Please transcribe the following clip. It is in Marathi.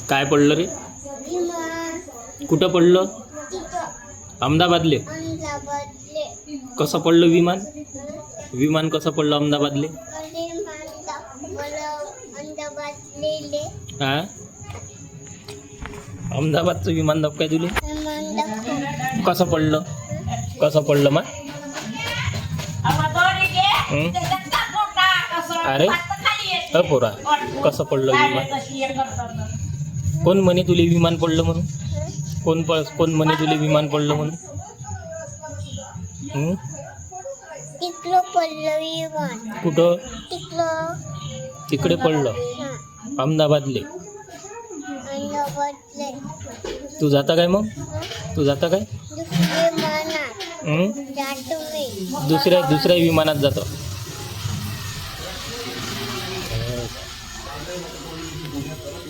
काय पडलं रे? विमान कुठं पडलं? तिथं अहमदाबादले. अहमदाबादले कसं पडलं विमान? विमान कसं पडलं अहमदाबादले? अहमदाबादले हा, अहमदाबादचं विमान दाब काय तुले? कसं पडलं? कसं पडलं मा? अरे पोरा, कसं पडलं विमान? कोण म्हणे तुले विमान पडलं म्हणून? कोण म्हणे तुले विमान पडलं म्हणून? तिकडं पडलं विमान. कुठं? तिकडे पडलं. हा, अहमदाबादले. अहमदाबादले. तू जाता काय मग? तू जाता काय? दुसरे विमानात जातो मी. दुसऱ्या विमानात जातो.